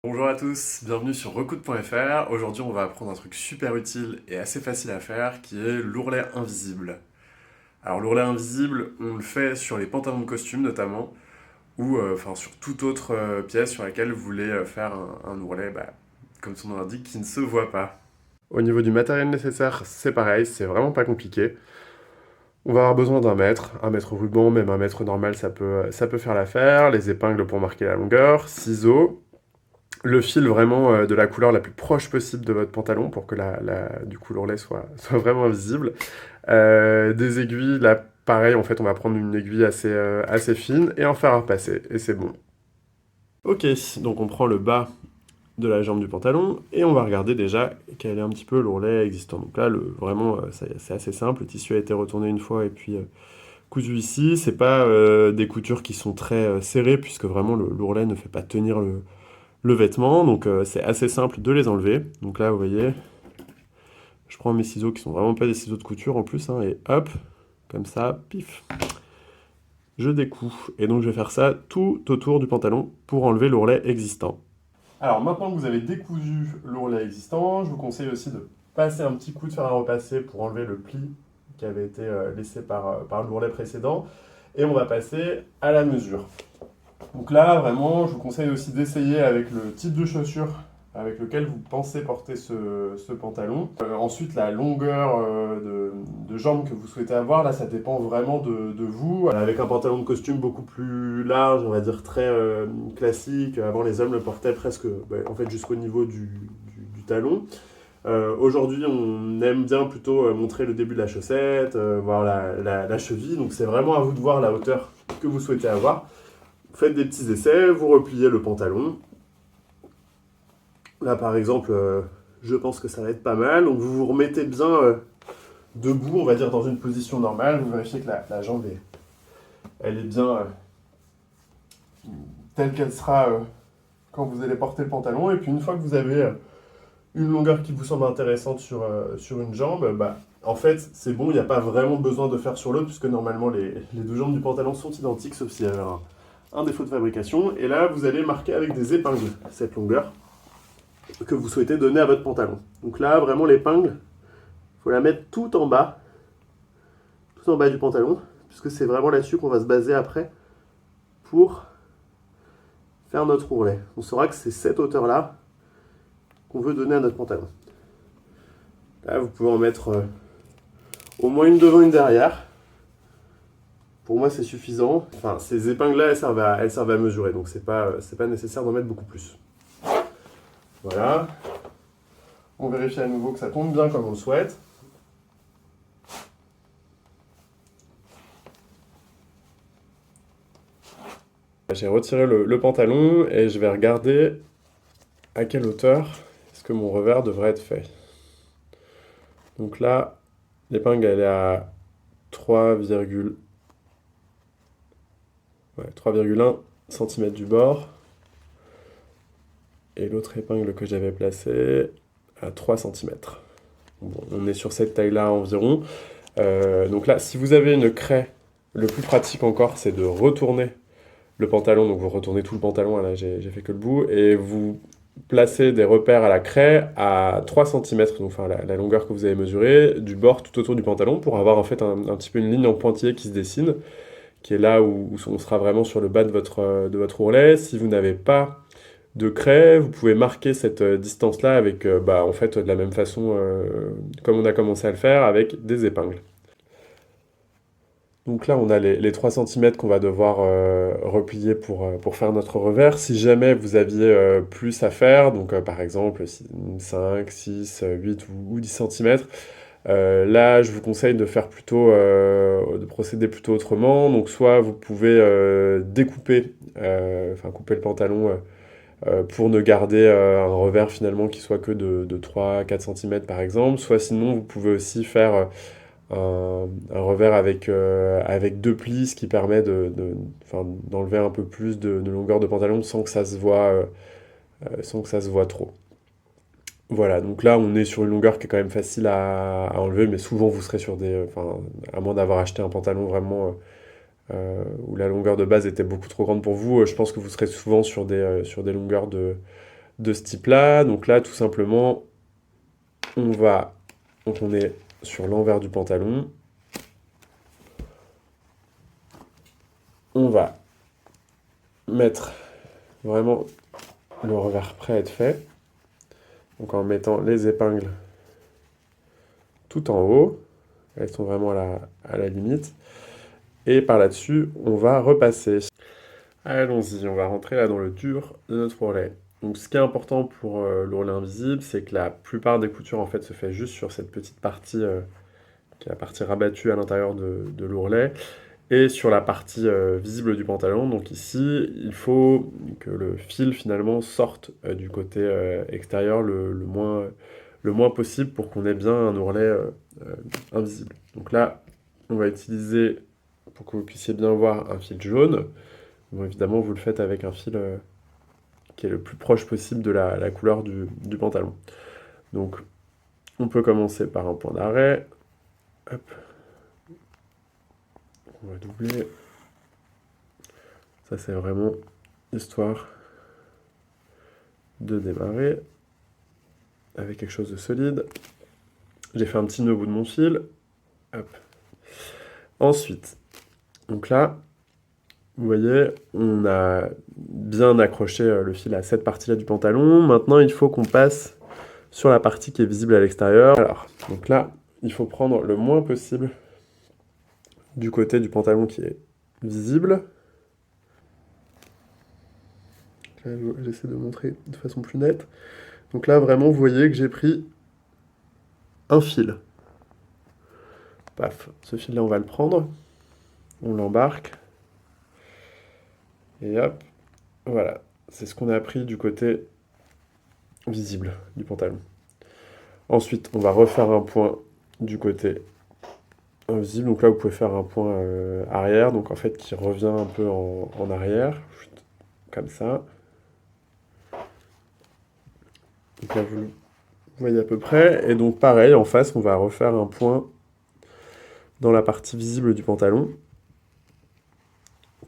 Bonjour à tous, bienvenue sur recoude.fr. Aujourd'hui, on va apprendre un truc super utile et assez facile à faire qui est l'ourlet invisible. Alors, l'ourlet invisible, on le fait sur les pantalons de costume notamment, ou sur toute autre pièce sur laquelle vous voulez faire un ourlet, comme son nom l'indique, qui ne se voit pas. Au niveau du matériel nécessaire, c'est pareil, c'est vraiment pas compliqué. On va avoir besoin un mètre ruban, même un mètre normal, ça peut faire l'affaire, les épingles pour marquer la longueur, ciseaux, le fil vraiment de la couleur la plus proche possible de votre pantalon pour que du coup l'ourlet soit vraiment visible. Des aiguilles, là pareil, en fait on va prendre une aiguille assez fine et un fer à repasser et c'est bon. Ok, donc on prend le bas de la jambe du pantalon et on va regarder déjà quel est un petit peu l'ourlet existant. Donc là vraiment c'est assez simple, le tissu a été retourné une fois et puis cousu ici. C'est pas des coutures qui sont très serrées puisque vraiment l'ourlet ne fait pas tenir le vêtement, donc c'est assez simple de les enlever. Donc là, vous voyez, je prends mes ciseaux qui sont vraiment pas des ciseaux de couture en plus, hein, et hop, comme ça, pif, je découpe. Et donc je vais faire ça tout autour du pantalon pour enlever l'ourlet existant. Alors maintenant que vous avez décousu l'ourlet existant, je vous conseille aussi de passer un petit coup de fer à repasser pour enlever le pli qui avait été laissé par l'ourlet précédent. Et on va passer à la mesure. Donc là, vraiment, je vous conseille aussi d'essayer avec le type de chaussure avec lequel vous pensez porter ce pantalon. Ensuite, la longueur de jambe que vous souhaitez avoir, là, ça dépend vraiment de vous. Avec un pantalon de costume beaucoup plus large, on va dire très classique, avant les hommes le portaient presque en fait, jusqu'au niveau du talon. Aujourd'hui, on aime bien plutôt montrer le début de la chaussette, voir la cheville, donc c'est vraiment à vous de voir la hauteur que vous souhaitez avoir. Vous faites des petits essais, vous repliez le pantalon. Là, par exemple, je pense que ça va être pas mal. Donc, vous vous remettez bien debout, on va dire dans une position normale. Vous vérifiez que la jambe elle est bien telle qu'elle sera quand vous allez porter le pantalon. Et puis, une fois que vous avez une longueur qui vous semble intéressante sur une jambe, en fait, c'est bon, il n'y a pas vraiment besoin de faire sur l'autre, puisque normalement, les deux jambes du pantalon sont identiques, sauf s'il y avait un défaut de fabrication. Et là, vous allez marquer avec des épingles cette longueur que vous souhaitez donner à votre pantalon. Donc là, vraiment, l'épingle, il faut la mettre tout en bas du pantalon, puisque c'est vraiment là-dessus qu'on va se baser après pour faire notre ourlet. On saura que c'est cette hauteur-là qu'on veut donner à notre pantalon. Là, vous pouvez en mettre au moins une devant, une derrière. Pour moi, c'est suffisant. Enfin, ces épingles-là, elles servent à mesurer, donc c'est pas nécessaire d'en mettre beaucoup plus. Voilà. On vérifie à nouveau que ça tombe bien comme on le souhaite. J'ai retiré le pantalon et je vais regarder à quelle hauteur est-ce que mon revers devrait être fait. Donc là, l'épingle elle est à 3,1 cm du bord. Et l'autre épingle que j'avais placée à 3 cm. Bon, on est sur cette taille-là environ. Donc là, si vous avez une craie, le plus pratique encore, c'est de retourner le pantalon. Donc vous retournez tout le pantalon, là j'ai fait que le bout, et vous placez des repères à la craie à 3 cm, donc enfin la longueur que vous avez mesurée, du bord tout autour du pantalon, pour avoir en fait un petit peu une ligne en pointillé qui se dessine, qui est là où on sera vraiment sur le bas de votre ourlet. Si vous n'avez pas de craie, vous pouvez marquer cette distance-là avec, en fait, de la même façon comme on a commencé à le faire, avec des épingles. Donc là, on a les 3 cm qu'on va devoir replier pour faire notre revers. Si jamais vous aviez plus à faire, donc par exemple 5, 6, 8 ou 10 cm, là, je vous conseille de faire plutôt, de procéder plutôt autrement. Donc soit vous pouvez découper, couper le pantalon pour ne garder un revers finalement qui soit que de 3-4 cm par exemple. Soit sinon, vous pouvez aussi faire un revers avec deux plis, ce qui permet d'enlever un peu plus de longueur de pantalon sans que ça se voit, sans que ça se voit trop. Voilà, donc là on est sur une longueur qui est quand même facile à enlever, mais souvent vous serez sur à moins d'avoir acheté un pantalon vraiment où la longueur de base était beaucoup trop grande pour vous, je pense que vous serez souvent sur des longueurs de ce type-là. Donc là, tout simplement, donc on est sur l'envers du pantalon. On va mettre vraiment le revers prêt à être fait. Donc en mettant les épingles tout en haut. Elles sont vraiment à la limite. Et par là-dessus, on va repasser. Allons-y, on va rentrer là dans le dur de notre ourlet. Donc ce qui est important pour l'ourlet invisible, c'est que la plupart des coutures en fait se fait juste sur cette petite partie qui est la partie rabattue à l'intérieur de l'ourlet et sur la partie visible du pantalon. Donc ici, il faut que le fil finalement sorte du côté extérieur le moins possible pour qu'on ait bien un ourlet invisible. Donc là, on va utiliser, pour que vous puissiez bien voir, un fil jaune. Bon, évidemment, vous le faites avec un fil qui est le plus proche possible de la couleur du pantalon. Donc, on peut commencer par un point d'arrêt. Hop. On va doubler. Ça, c'est vraiment histoire de démarrer avec quelque chose de solide. J'ai fait un petit nœud au bout de mon fil. Hop. Ensuite, donc là, vous voyez, on a bien accroché le fil à cette partie-là du pantalon. Maintenant, il faut qu'on passe sur la partie qui est visible à l'extérieur. Alors, donc là, il faut prendre le moins possible du côté du pantalon qui est visible. Là, j'essaie de montrer de façon plus nette. Donc là, vraiment, vous voyez que j'ai pris un fil. Paf, ce fil-là, on va le prendre. On l'embarque. Et hop, voilà. C'est ce qu'on a pris du côté visible du pantalon. Ensuite, on va refaire un point du côté invisible. Donc là, vous pouvez faire un point arrière, donc en fait qui revient un peu en arrière, comme ça. Donc là, vous voyez à peu près. Et donc pareil, en face, on va refaire un point dans la partie visible du pantalon.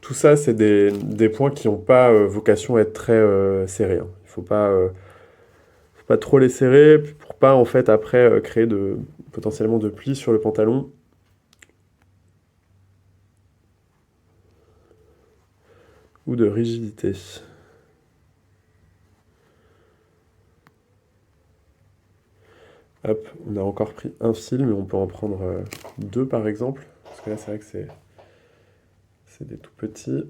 Tout ça, c'est des points qui n'ont pas vocation à être très serrés. Hein. Il ne faut pas trop les serrer pour pas en fait après créer potentiellement de plis sur le pantalon. Ou de rigidité. Hop, on a encore pris un fil, mais on peut en prendre deux par exemple. Parce que là, c'est vrai que c'est des tout petits.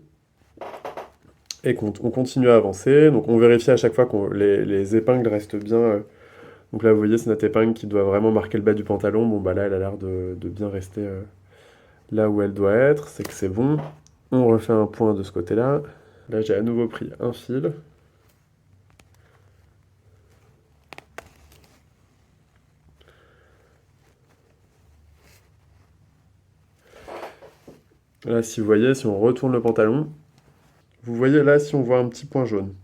Et on continue à avancer. Donc on vérifie à chaque fois que les épingles restent bien. Donc là, vous voyez, c'est notre épingle qui doit vraiment marquer le bas du pantalon. Bon, bah là, elle a l'air de bien rester là où elle doit être. C'est que c'est bon. On refait un point de ce côté-là. Là, j'ai à nouveau pris un fil. Là, si vous voyez, si on retourne le pantalon, vous voyez là si on voit un petit point jaune.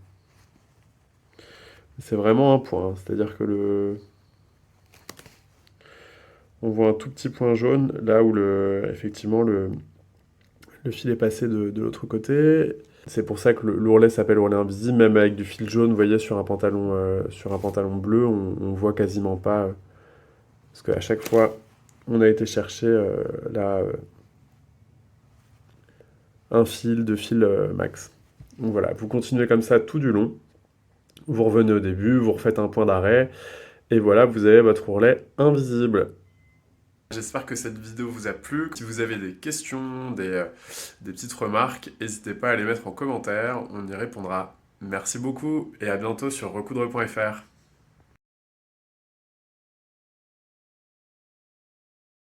C'est vraiment un point, hein. C'est-à-dire que on voit un tout petit point jaune là où effectivement le fil est passé de l'autre côté. C'est pour ça que l'ourlet s'appelle ourlet invisible, même avec du fil jaune, vous voyez, sur un pantalon bleu, on voit quasiment pas, parce qu'à chaque fois, on a été chercher là un fil, deux fils max. Donc voilà, vous continuez comme ça tout du long. Vous revenez au début, vous refaites un point d'arrêt, et voilà, vous avez votre ourlet invisible. J'espère que cette vidéo vous a plu. Si vous avez des questions, des petites remarques, n'hésitez pas à les mettre en commentaire, on y répondra. Merci beaucoup et à bientôt sur recoudre.fr.